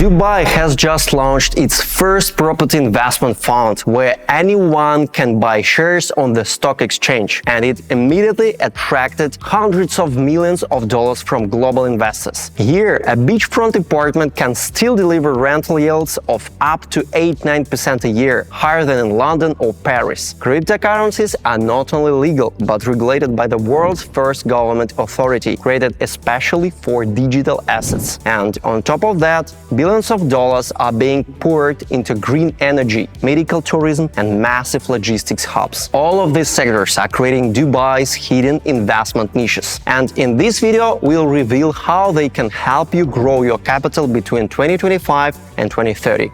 Dubai has just launched its first property investment fund where anyone can buy shares on the stock exchange, and it immediately attracted hundreds of millions of dollars from global investors. Here, a beachfront apartment can still deliver rental yields of up to 8-9% a year, higher than in London or Paris. Cryptocurrencies are not only legal, but regulated by the world's first government authority, created especially for digital assets. And on top of that, billions of dollars are being poured into green energy, medical tourism, and massive logistics hubs. All of these sectors are creating Dubai's hidden investment niches. And in this video, we'll reveal how they can help you grow your capital between 2025 and 2030.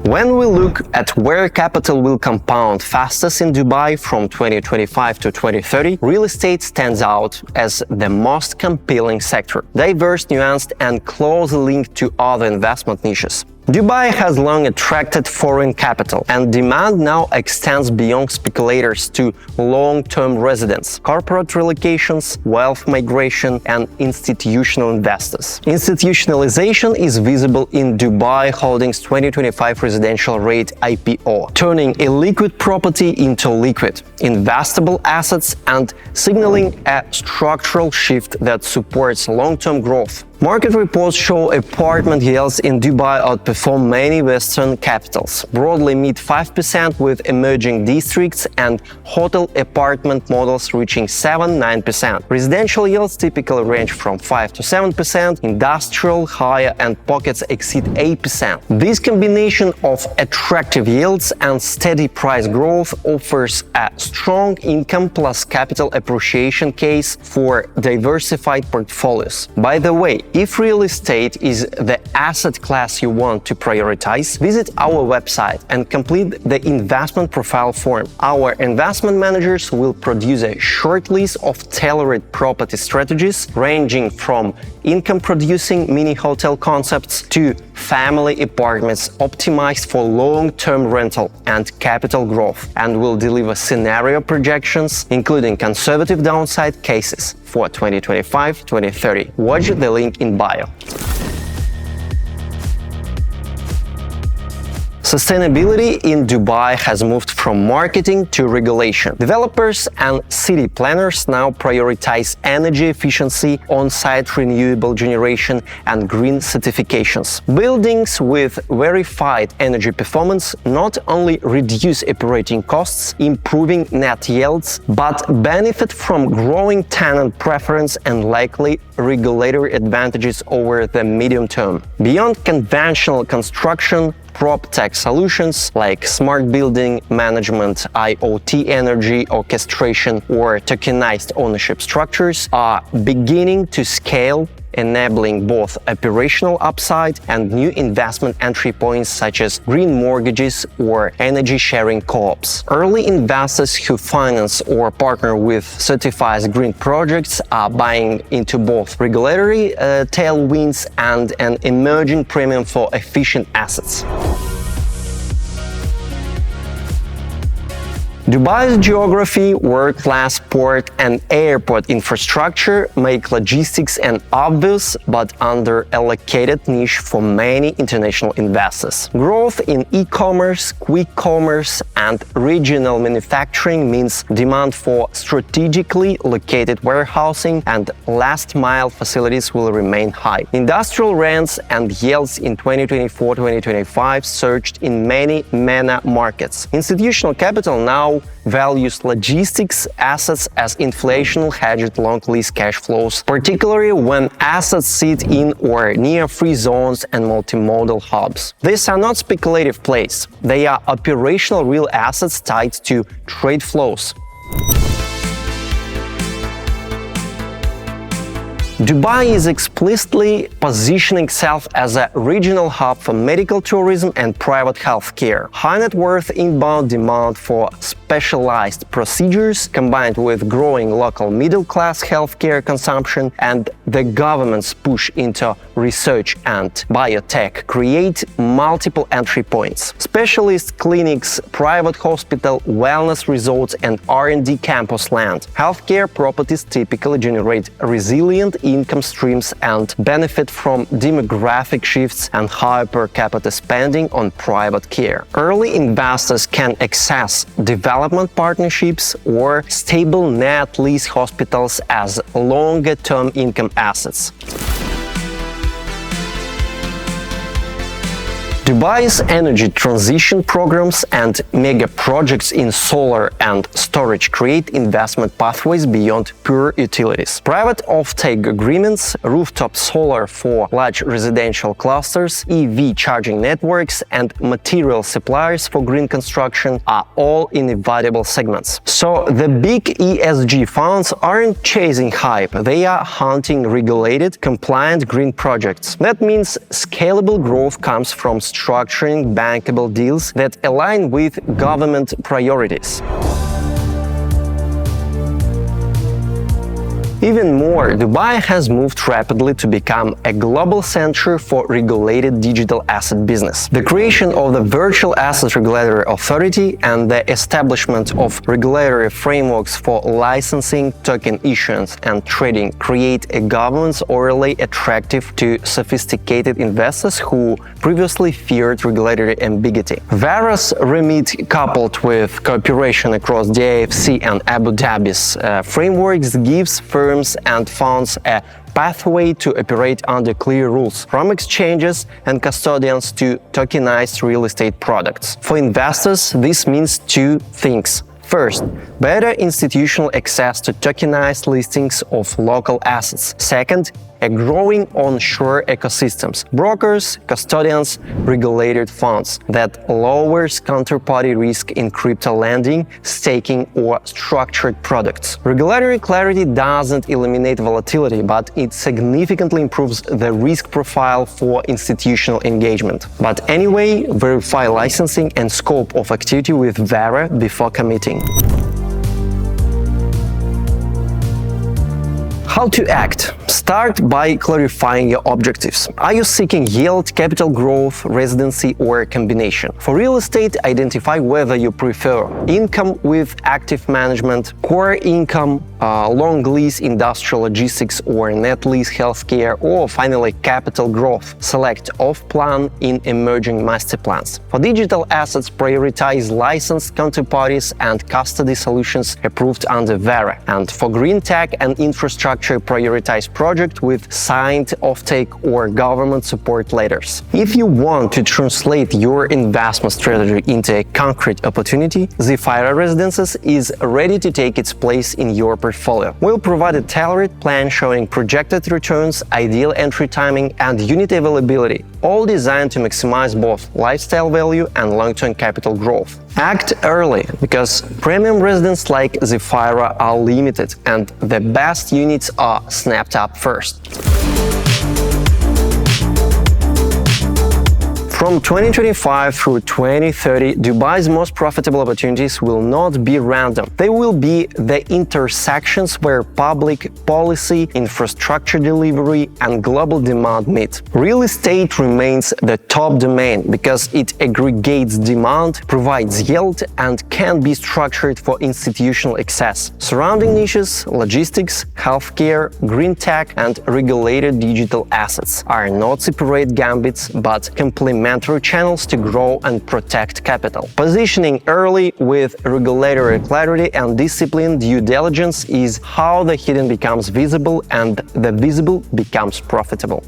When we look at where capital will compound fastest in Dubai from 2025 to 2030, real estate stands out as the most compelling sector, diverse, nuanced, and closely linked to other investment niches. Dubai has long attracted foreign capital, and demand now extends beyond speculators to long-term residents, corporate relocations, wealth migration, and institutional investors. Institutionalization is visible in Dubai Holdings' 2025 residential rate IPO, turning illiquid property into liquid, investable assets and signaling a structural shift that supports long-term growth. Market reports show apartment yields in Dubai outperform many Western capitals, broadly mid 5% with emerging districts and hotel apartment models reaching 7-9%. Residential yields typically range from 5 to 7%, industrial higher, and pockets exceed 8%. This combination of attractive yields and steady price growth offers a strong income plus capital appreciation case for diversified portfolios. By the way, if real estate is the asset class you want to prioritize, visit our website and complete the investment profile form. Our investment managers will produce a short list of tailored property strategies ranging from income-producing mini-hotel concepts to family apartments optimized for long-term rental and capital growth, and will deliver scenario projections, including conservative downside cases for 2025-2030. Watch the link in bio. Sustainability in Dubai has moved from marketing to regulation. Developers and city planners now prioritize energy efficiency, on-site renewable generation, and green certifications. Buildings with verified energy performance not only reduce operating costs, improving net yields, but benefit from growing tenant preference and likely regulatory advantages over the medium term. Beyond conventional construction, PropTech solutions like smart building management, IoT energy orchestration, or tokenized ownership structures are beginning to scale, enabling both operational upside and new investment entry points such as green mortgages or energy-sharing co-ops. Early investors who finance or partner with certified green projects are buying into both regulatory tailwinds and an emerging premium for efficient assets. Dubai's geography, world-class port and airport infrastructure make logistics an obvious but under-allocated niche for many international investors. Growth in e-commerce, quick commerce, and regional manufacturing means demand for strategically located warehousing and last-mile facilities will remain high. Industrial rents and yields in 2024-2025 surged in many MENA markets. Institutional capital now values logistics assets as inflation-hedged long-lease cash flows, particularly when assets sit in or near free zones and multimodal hubs. These are not speculative plays. They are operational real assets tied to trade flows. Dubai is explicitly positioning itself as a regional hub for medical tourism and private healthcare. High net worth inbound demand for specialized procedures, combined with growing local middle-class healthcare consumption and the government's push into research and biotech, create multiple entry points. Specialist clinics, private hospital, wellness resorts, and R&D campus land. Healthcare properties typically generate resilient income streams and benefit from demographic shifts and higher per capita spending on private care. Early investors can access development partnerships or stable net lease hospitals as longer-term income assets. Dubai's energy transition programs and mega projects in solar and storage create investment pathways beyond pure utilities. Private offtake agreements, rooftop solar for large residential clusters, EV charging networks, and material suppliers for green construction are all inevitable segments. So the big ESG funds aren't chasing hype, they are hunting regulated, compliant green projects. That means scalable growth comes from structuring bankable deals that align with government priorities. Even more, Dubai has moved rapidly to become a global center for regulated digital asset business. The creation of the Virtual Asset Regulatory Authority and the establishment of regulatory frameworks for licensing, token issuance, and trading create a governance overlay attractive to sophisticated investors who previously feared regulatory ambiguity. VARA's remit, coupled with cooperation across the AFC and Abu Dhabi's frameworks, gives firms and funds a pathway to operate under clear rules, from exchanges and custodians to tokenized real estate products. For investors, this means two things. First, better institutional access to tokenized listings of local assets. Second, a growing onshore ecosystems, brokers, custodians, regulated funds that lowers counterparty risk in crypto lending, staking, or structured products. Regulatory clarity doesn't eliminate volatility, but it significantly improves the risk profile for institutional engagement. But anyway, verify licensing and scope of activity with VARA before committing. How to act? Start by clarifying your objectives. Are you seeking yield, capital growth, residency, or a combination? For real estate, identify whether you prefer income with active management, core income, long lease industrial logistics or net lease healthcare, or finally capital growth. Select off-plan in emerging master plans. For digital assets, prioritize licensed counterparties and custody solutions approved under VARA. And for green tech and infrastructure, prioritize project with signed offtake or government support letters. If you want to translate your investment strategy into a concrete opportunity, Zephyra Residences is ready to take its place in your portfolio. We'll provide a tailored plan showing projected returns, ideal entry timing, and unit availability, all designed to maximize both lifestyle value and long-term capital growth. Act early, because premium residents like Zephyra are limited and the best units are snapped up first. From 2025 through 2030, Dubai's most profitable opportunities will not be random. They will be the intersections where public policy, infrastructure delivery, and global demand meet. Real estate remains the top domain because it aggregates demand, provides yield, and can be structured for institutional access. Surrounding niches, logistics, healthcare, green tech, and regulated digital assets are not separate gambits but complementary channels to grow and protect capital. Positioning early with regulatory clarity and disciplined due diligence is how the hidden becomes visible and the visible becomes profitable.